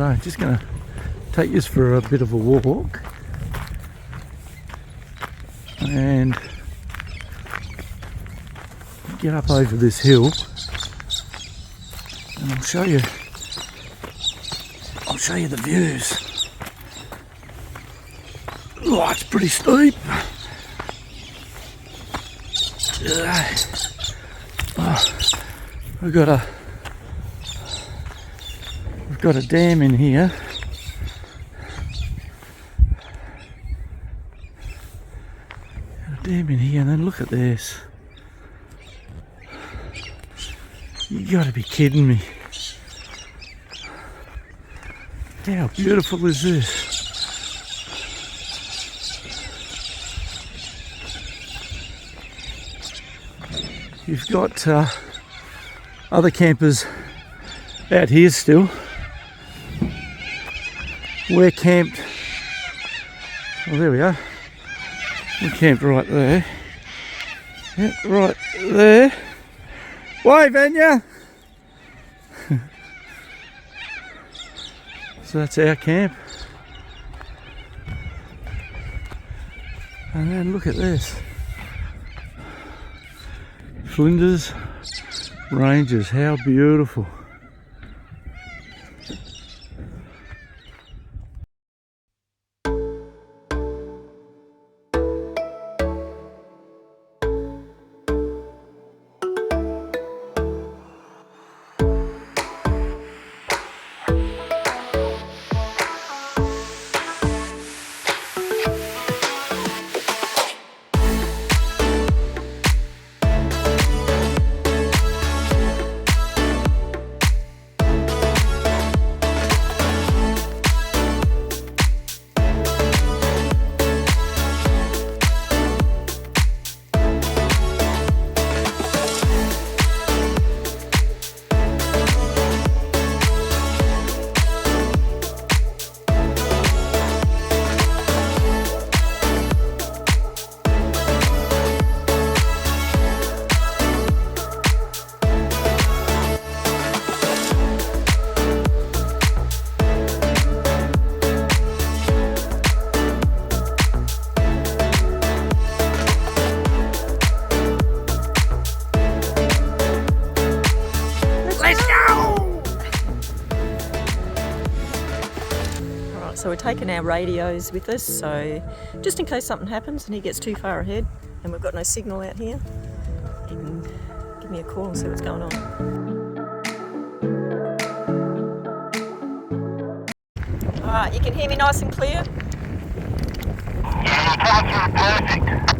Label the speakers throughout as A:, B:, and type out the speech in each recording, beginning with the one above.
A: I'm just going to take this for a bit of a walk and get up over this hill, and I'll show you the views. Oh, it's pretty steep. We've got a dam in here. And then look at this. You gotta be kidding me. How beautiful is this? You've got other campers out here still. We're camped. Oh, there we are. We're camped right there. Yep, right there. Wave, Anya! So that's our camp. And then look at this. Flinders Ranges, how beautiful.
B: So we're taking our radios with us, so just in case something happens and he gets too far ahead and we've got no signal out here, he can give me a call and see what's going on. Alright, you can hear me nice and clear?
C: Yeah, perfect.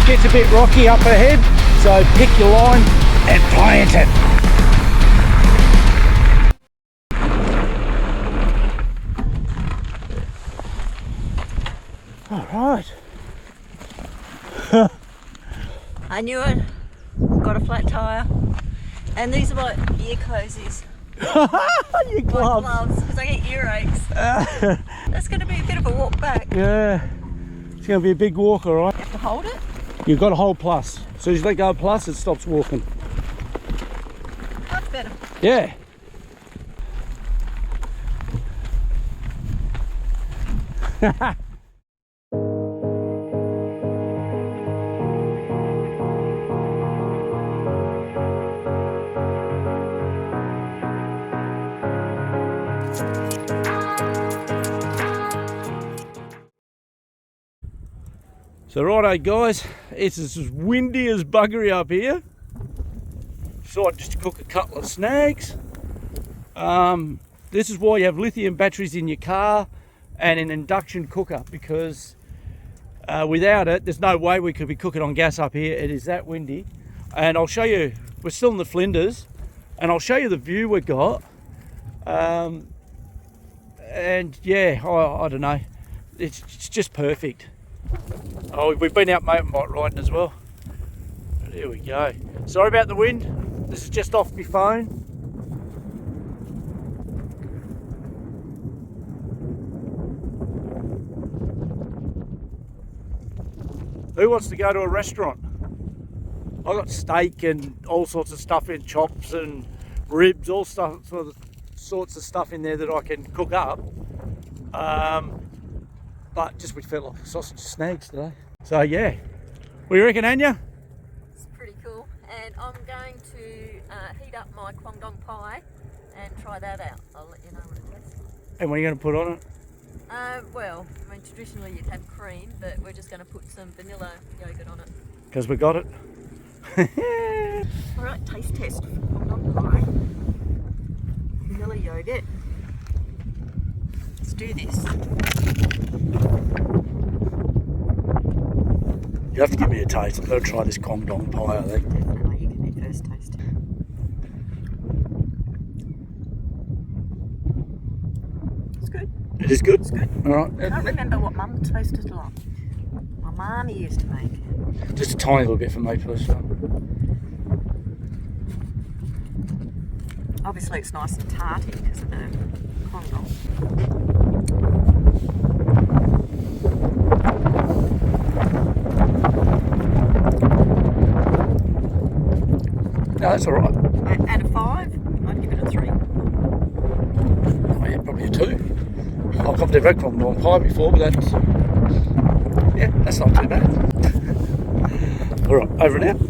A: Gets a bit rocky up ahead, so pick your line and plant it. All right.
B: I knew it. Got a flat tyre. And these are my ear cozies.
A: Your gloves.
B: My gloves, because I get earaches. That's going to be a bit of a walk back.
A: Yeah, it's going to be a big walk, all right.
B: You have to hold it.
A: You've got to hold plus. As soon as you let go of plus, it stops walking.
B: That's better.
A: Yeah. So righto guys, it's as windy as buggery up here. Decided just to cook a couple of snags. This is why you have lithium batteries in your car and an induction cooker, because without it, there's no way we could be cooking on gas up here. It is that windy. And I'll show you, we're still in the Flinders, and I'll show you the view we've got. And yeah, I don't know. it's just perfect. Oh, we've been out mountain bike riding as well. But here we go. Sorry about the wind. This is just off my phone. Who wants to go to a restaurant? I got steak and all sorts of stuff in, chops and ribs, all sorts of stuff in there that I can cook up. But just we felt like sausage snags today. So yeah, what do you reckon, Anya?
B: It's pretty cool, and I'm going to heat up my Kwangdong pie and try that out. I'll let you know what it tastes like.
A: And what are you going to put on it?
B: Well, I mean, traditionally you'd have cream, but we're just going to put some vanilla yogurt on it.
A: Because we got it.
B: Alright, taste test for Kwangdong pie. Vanilla yogurt. Let's do this.
A: You have to give me a taste. I'm going to try this Kwangdong pie, I think.
B: Definitely, you can do first taste. It's good.
A: It is good?
B: It's good.
A: Alright.
B: I don't remember what Mum toasted like. My mum used to make it.
A: Just a tiny little bit for me personally.
B: Obviously it's nice and tarty because of the Kwangdong.
A: No, that's alright.
B: Out of 5, I'd give it a 3.
A: Oh yeah, probably a 2. I've never had Kwangdong pie before, but that's... yeah, that's not too bad. Alright, over and out.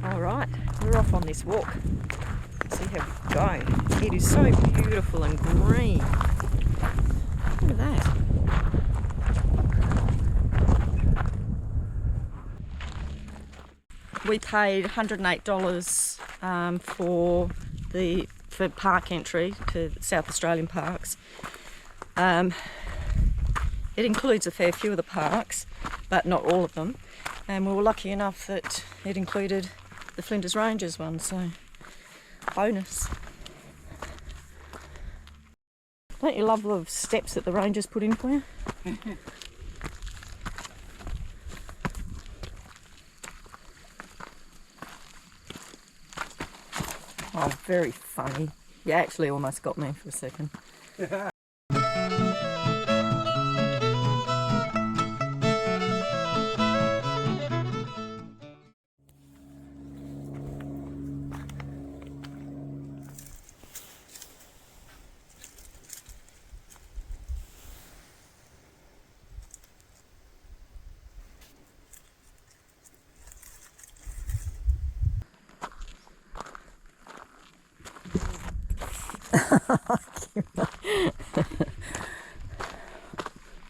B: Alright, we're off on this walk. See how we go. It is so beautiful and green. Look at that. We paid $108 for park entry to South Australian parks. It includes a fair few of the parks, but not all of them. And we were lucky enough that it included the Flinders Rangers one, so bonus. Don't you love the steps that the rangers put in for you? Oh, very funny. You actually almost got me for a second.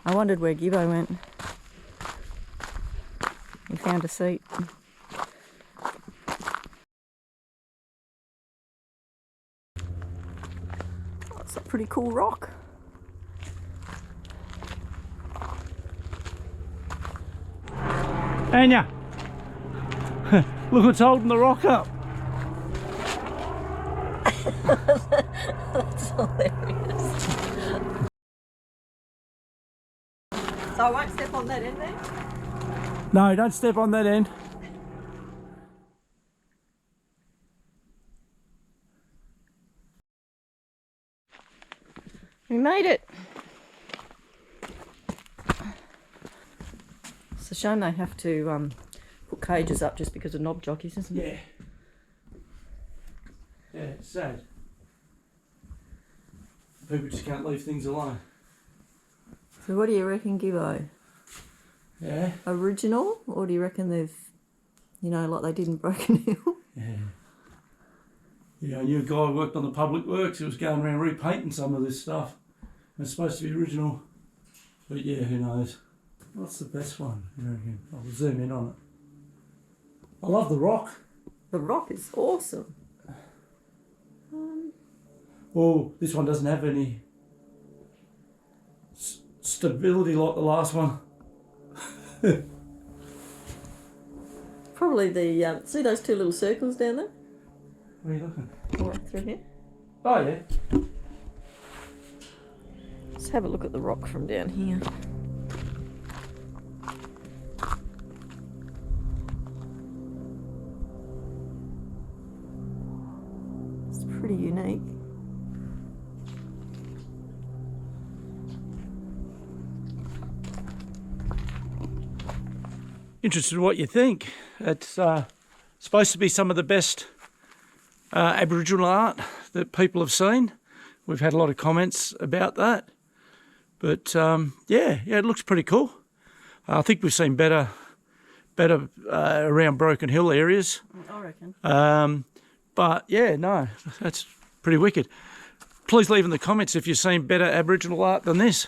B: I wondered where Gibbo went. He found a seat. Oh, it's a pretty cool rock.
A: Anya! Look what's holding the rock up.
B: That's hilarious. So I won't step on that end there?
A: No, don't step on that end.
B: We made it. It's a shame they have to put cages up just because of knob jockeys, isn't it?
A: Yeah. Yeah, it's sad. People just can't leave things alone.
B: So what do you reckon, Gibbo?
A: Yeah.
B: Original, or do you reckon they've, you know, like they did in Broken Hill?
A: Yeah. Yeah, I knew a guy who worked on the public works who was going around repainting some of this stuff. It's supposed to be original, but yeah, who knows. What's the best one? You reckon? I'll zoom in on it. I love the rock.
B: The rock is awesome.
A: Oh, this one doesn't have any stability like the last one.
B: Probably the, see those two little circles down there?
A: Where are you looking?
B: Right through here.
A: Oh yeah.
B: Let's have a look at the rock from down here. It's pretty unique.
A: Interested in what you think. It's supposed to be some of the best Aboriginal art that people have seen. We've had a lot of comments about that. But yeah, it looks pretty cool. I think we've seen better around Broken Hill areas.
B: I reckon.
A: But yeah, no, that's pretty wicked. Please leave in the comments if you've seen better Aboriginal art than this.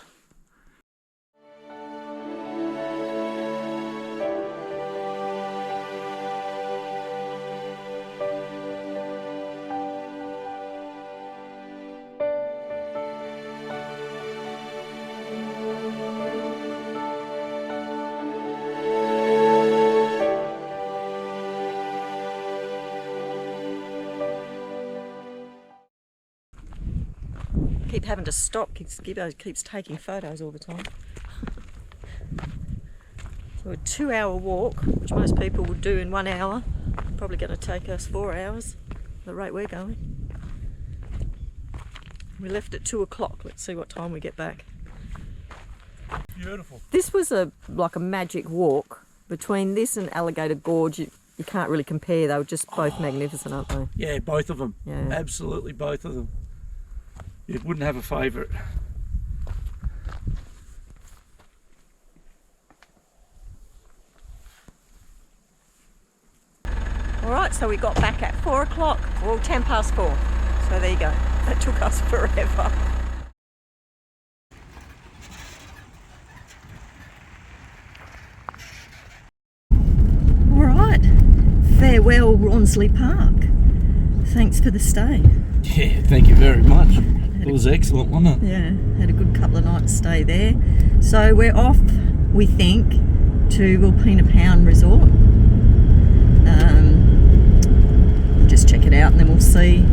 B: Keep having to stop because Gibbo keeps taking photos all the time. So a 2-hour walk, which most people would do in 1 hour, probably going to take us 4 hours, the rate we're going. We left at 2 o'clock. Let's see what time we get back.
A: Beautiful.
B: This was like a magic walk. Between this and Alligator Gorge, you can't really compare. They were just both magnificent, aren't they?
A: Yeah, both of them.
B: Yeah.
A: Absolutely both of them. You wouldn't have a favourite.
B: Alright, so we got back at 4 o'clock, well 10 past 4. So there you go. That took us forever. Alright, farewell Rawnsley Park. Thanks for the stay.
A: Yeah, thank you very much. It was excellent, wasn't it?
B: Yeah, had a good couple of nights stay there. So we're off, we think, to Wilpena Pound Resort. We'll just check it out and then we'll see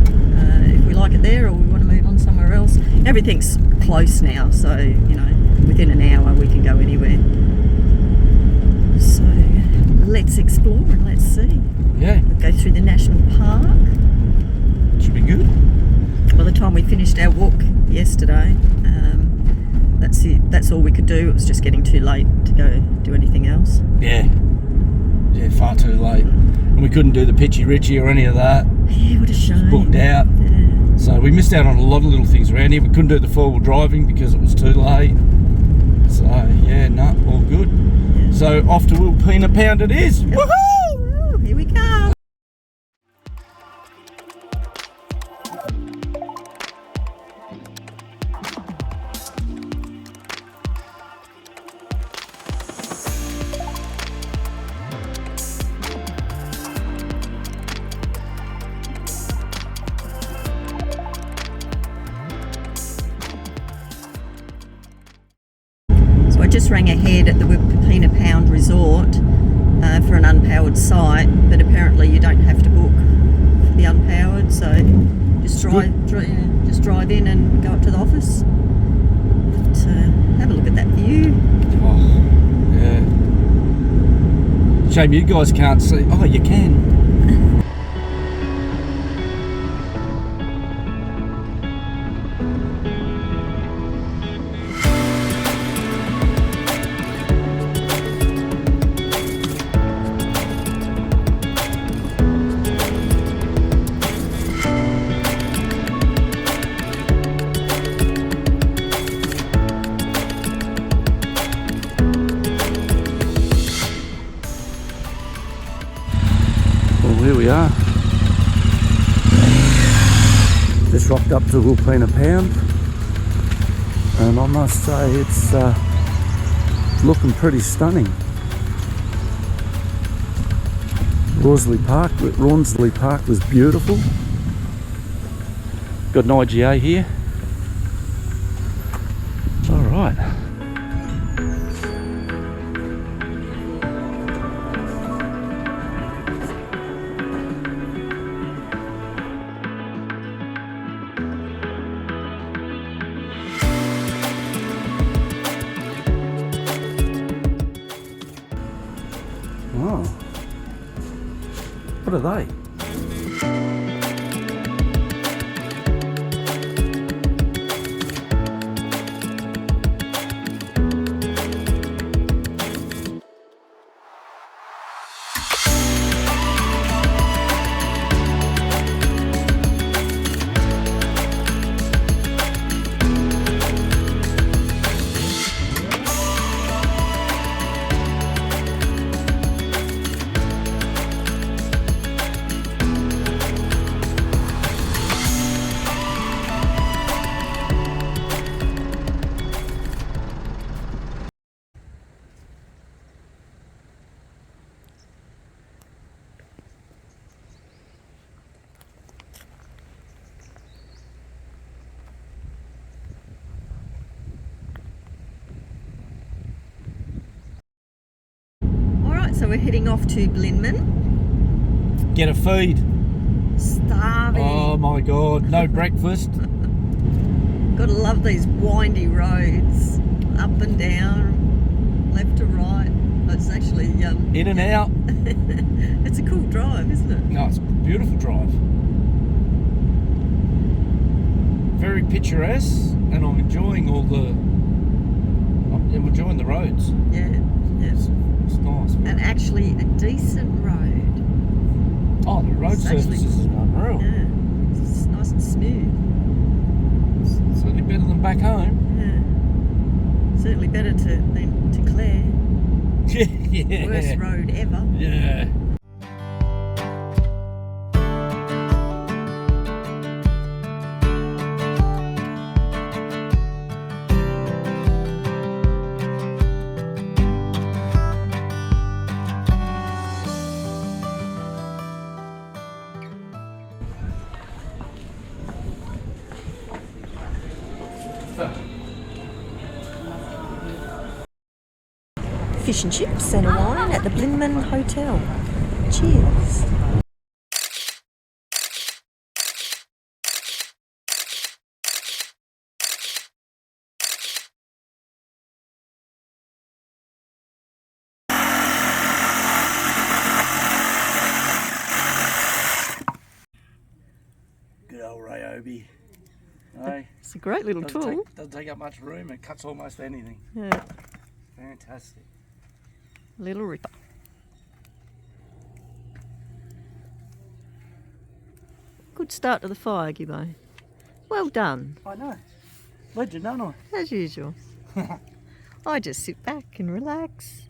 B: if we like it there or we want to move on somewhere else. Everything's close now, so, you know, within an hour we can go anywhere. So let's explore and let's see.
A: Yeah.
B: We'll go through the national park.
A: Should be good.
B: By the time we finished our walk yesterday, that's it. That's all we could do. It was just getting too late to go do anything else.
A: Yeah. Yeah, far too late. And we couldn't do the Pitchy Richie or any of that.
B: Yeah, what a shame.
A: It was booked out.
B: Yeah.
A: So we missed out on a lot of little things around here. We couldn't do the 4-wheel driving because it was too late. So yeah, no, all good.
B: Yeah.
A: So off to Wilpena Pound it is.
B: Yep.
A: Woohoo!
B: Ooh, here we come. I just rang ahead at the Wilpena Pound Resort for an unpowered site, but apparently you don't have to book for the unpowered, so just drive in and go up to the office. But, have a look at that view.
A: Oh, yeah. Shame you guys can't see. Oh, you can. Here we are. Just rocked up to Wilpena Pound, and I must say it's looking pretty stunning. Rawnsley Park was beautiful. Got an IGA here. All right. Oh. What are they?
B: So we're heading off to Blinman.
A: Get a feed.
B: Starving.
A: Oh my God, no breakfast.
B: Gotta love these windy roads. Up and down, left to right. It's actually...
A: in and out.
B: It's a cool drive, isn't it?
A: No, it's a beautiful drive. Very picturesque, and I'm enjoying I'm enjoying the roads.
B: Yeah, yeah.
A: It's nice.
B: And actually a decent road.
A: Oh, the road surface is unreal.
B: Yeah, it's nice and smooth.
A: It's certainly better than back home.
B: Yeah. Certainly better than to Clare.
A: Yeah.
B: Worst road ever.
A: Yeah.
B: Fish and chips and a wine at the Blinman Hotel. Cheers.
A: Good old Ryobi. Hey,
B: It's a great little tool.
A: Doesn't take up much room. It cuts almost anything.
B: Yeah,
A: Fantastic.
B: little ripper. Good start to the fire, Gibbo. Well done,
A: I know. Legend, don't I?
B: as usual. I just sit back and relax.